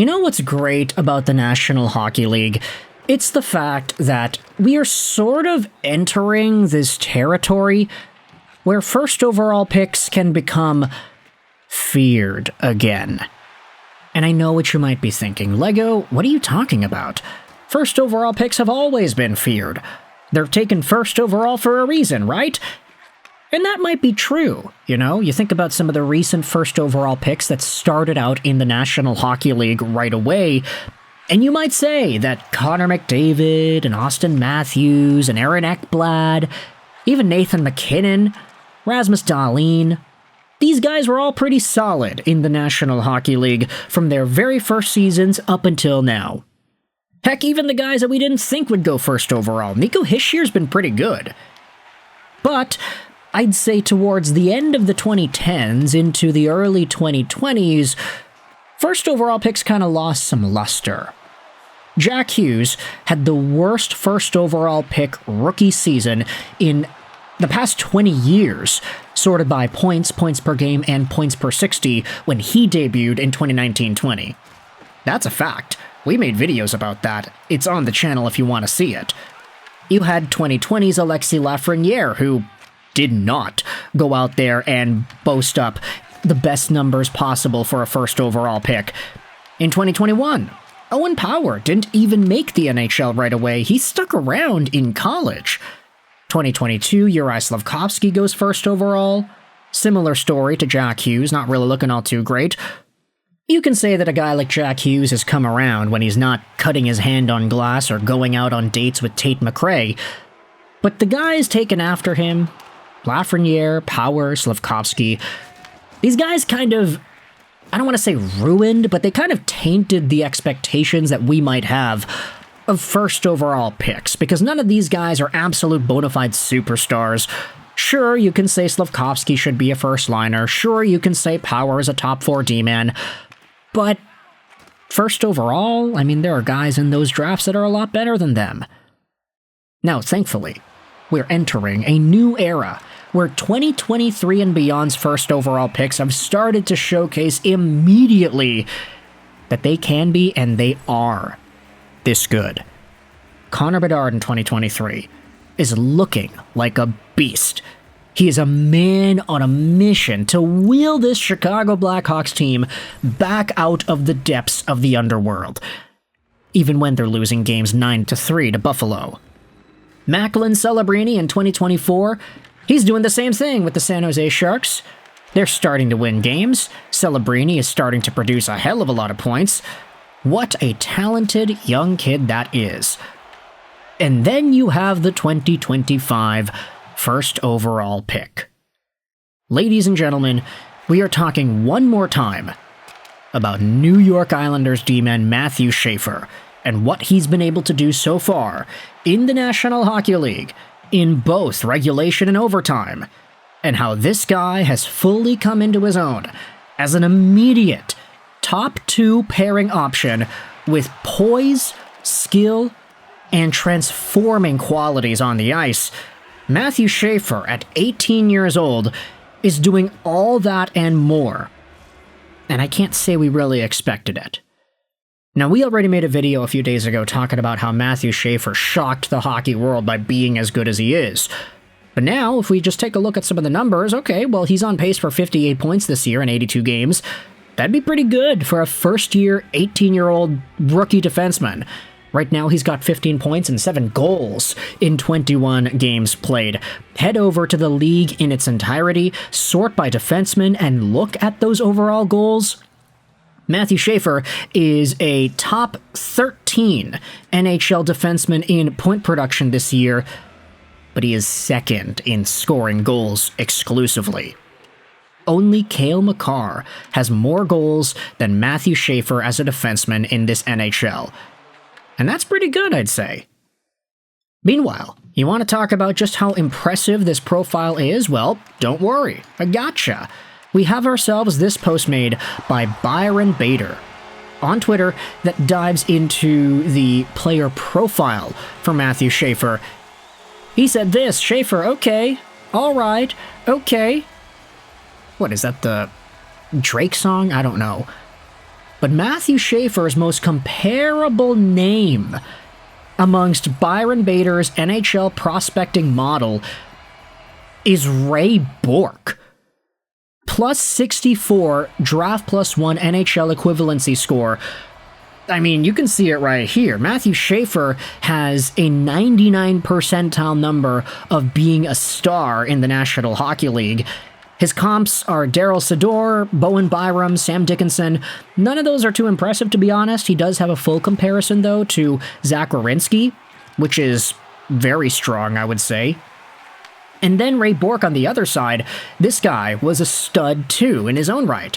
You know what's great about the National Hockey League? It's the fact that we are sort of entering this territory where first overall picks can become feared again. And I know what you might be thinking. Lego, what are you talking about? First overall picks have always been feared. They're taken first overall for a reason, right? And that might be true, you know? You think about some of the recent first overall picks that started out in the National Hockey League right away, and you might say that Connor McDavid and Austin Matthews and Aaron Ekblad, even Nathan MacKinnon, Rasmus Dahlin, these guys were all pretty solid in the National Hockey League from their very first seasons up until now. Heck, even the guys that we didn't think would go first overall, Nico Hischier's been pretty good. But I'd say towards the end of the 2010s into the early 2020s, first overall picks kind of lost some luster. Jack Hughes had the worst first overall pick rookie season in the past 20 years, sorted by points per game, and points per 60 when he debuted in 2019-20. That's a fact. We made videos about that. It's on the channel if you want to see it. You had 2020's Alexis Lafreniere, who did not go out there and boast up the best numbers possible for a first overall pick. In 2021, Owen Power didn't even make the NHL right away. He stuck around in college. 2022, Uri Slafkovsky goes first overall. Similar story to Jack Hughes, not really looking all too great. You can say that a guy like Jack Hughes has come around when he's not cutting his hand on glass or going out on dates with Tate McRae, but the guys taken after him, Lafreniere, Power, Slafkovsky, these guys kind of, I don't want to say ruined, but they kind of tainted the expectations that we might have of first overall picks, because none of these guys are absolute bona fide superstars. Sure, you can say Slafkovsky should be a first liner. Sure, you can say Power is a top 4 D-man. But first overall, I mean, there are guys in those drafts that are a lot better than them. Now, thankfully, we're entering a new era where 2023 and beyond's first overall picks have started to showcase immediately that they can be and they are this good. Connor Bedard in 2023 is looking like a beast. He is a man on a mission to wheel this Chicago Blackhawks team back out of the depths of the underworld, even when they're losing games 9-3 to Buffalo. Macklin Celebrini in 2024, he's doing the same thing with the San Jose Sharks. They're starting to win games. Celebrini is starting to produce a hell of a lot of points. What a talented young kid that is. And then you have the 2025 first overall pick. Ladies and gentlemen, we are talking one more time about New York Islanders D-man Matthew Schaefer and what he's been able to do so far in the National Hockey League in both regulation and overtime, and how this guy has fully come into his own as an immediate top 2 pairing option with poise, skill, and transforming qualities on the ice. Matthew Schaefer, at 18 years old, is doing all that and more. And I can't say we really expected it. Now, we already made a video a few days ago talking about how Matthew Schaefer shocked the hockey world by being as good as he is. But now, if we just take a look at some of the numbers, okay, well, he's on pace for 58 points this year in 82 games. That'd be pretty good for a first-year, 18-year-old rookie defenseman. Right now, he's got 15 points and 7 goals in 21 games played. Head over to the league in its entirety, sort by defenseman, and look at those overall goals. Matthew Schaefer is a top 13 NHL defenseman in point production this year, but he is second in scoring goals exclusively. Only Cale Makar has more goals than Matthew Schaefer as a defenseman in this NHL. And that's pretty good, I'd say. Meanwhile, you want to talk about just how impressive this profile is? Well, don't worry, I gotcha. We have ourselves this post made by Byron Bader on Twitter that dives into the player profile for Matthew Schaefer. He said this: Schaefer, okay, alright, okay. What is that, the Drake song? I don't know. but Matthew Schaefer's most comparable name amongst Byron Bader's NHL prospecting model is Ray Bourque. Plus 64 draft plus 1 NHL equivalency score. I mean, you can see it right here. Matthew Schaefer has a 99 percentile number of being a star in the National Hockey League. His comps are Daryl Sador, Bowen Byram, Sam Dickinson. None of those are too impressive, to be honest. He does have a full comparison, though, to Zach Werenski, which is very strong, I would say. And then Ray Bourque on the other side. This guy was a stud, too, in his own right.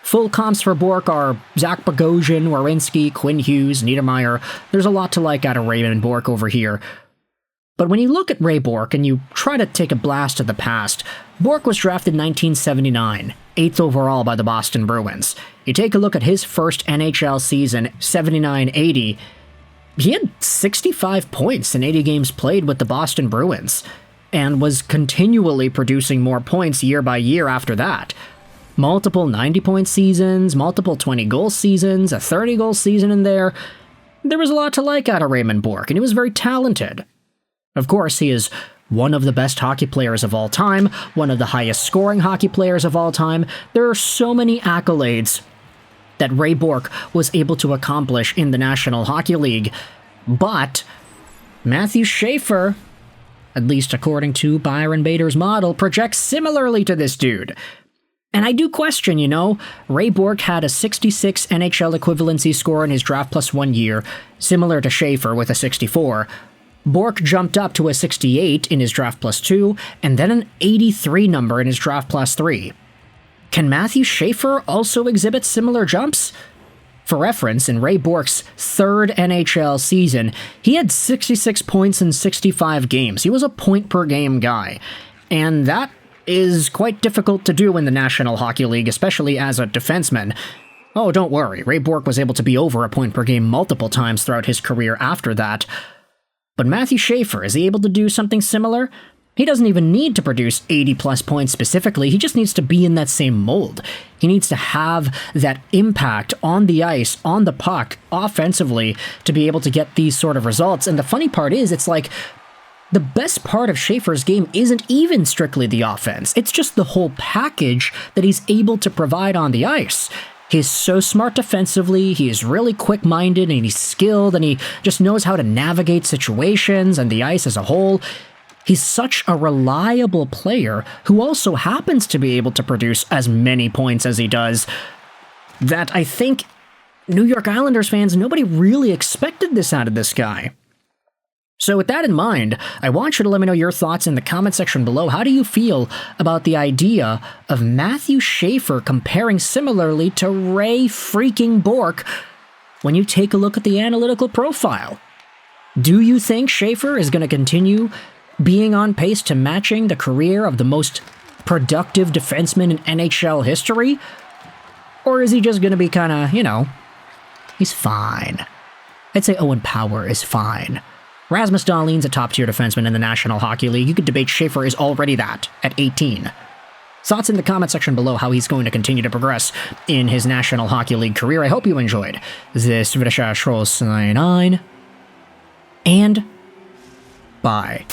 Full comps for Bourque are Zach Bogosian, Werenski, Quinn Hughes, Niedermeyer. There's a lot to like out of Raymond Bourque over here. But when you look at Ray Bourque and you try to take a blast at the past, Bourque was drafted in 1979, 8th overall by the Boston Bruins. You take a look at his first NHL season, 79-80, he had 65 points in 80 games played with the Boston Bruins, and was continually producing more points year by year after that. Multiple 90-point seasons, multiple 20-goal seasons, a 30-goal season in there. There was a lot to like out of Raymond Bourque, and he was very talented. Of course, he is one of the best hockey players of all time, one of the highest scoring hockey players of all time. There are so many accolades that Ray Bourque was able to accomplish in the National Hockey League. But Matthew Schaefer, at least according to Byron Bader's model, projects similarly to this dude. And I do question, Ray Bourque had a 66 NHL equivalency score in his draft plus 1 year, similar to Schaefer with a 64. Bourque jumped up to a 68 in his draft plus 2, and then an 83 number in his draft plus 3. Can Matthew Schaefer also exhibit similar jumps? For reference, in Ray Bourque's third NHL season, he had 66 points in 65 games. He was a point-per-game guy, and that is quite difficult to do in the National Hockey League, especially as a defenseman. Oh, don't worry, Ray Bourque was able to be over a point per game multiple times throughout his career after that. But Matthew Schaefer, is he able to do something similar? He doesn't even need to produce 80-plus points specifically, he just needs to be in that same mold. He needs to have that impact on the ice, on the puck, offensively, to be able to get these sort of results. And the funny part is, it's like, the best part of Schaefer's game isn't even strictly the offense. It's just the whole package that he's able to provide on the ice. He's so smart defensively, he is really quick-minded, and he's skilled, and he just knows how to navigate situations and the ice as a whole. He's such a reliable player who also happens to be able to produce as many points as he does that I think New York Islanders fans, nobody really expected this out of this guy. So with that in mind, I want you to let me know your thoughts in the comment section below. How do you feel about the idea of Matthew Schaefer comparing similarly to Ray freaking Bourque when you take a look at the analytical profile? Do you think Schaefer is going to continue being on pace to matching the career of the most productive defenseman in NHL history? Or is he just going to be kind of, he's fine. I'd say Owen Power is fine. Rasmus Dahlin's a top-tier defenseman in the National Hockey League. You could debate Schaefer is already that, at 18. Thoughts in the comment section below how he's going to continue to progress in his National Hockey League career. I hope you enjoyed this video. And bye.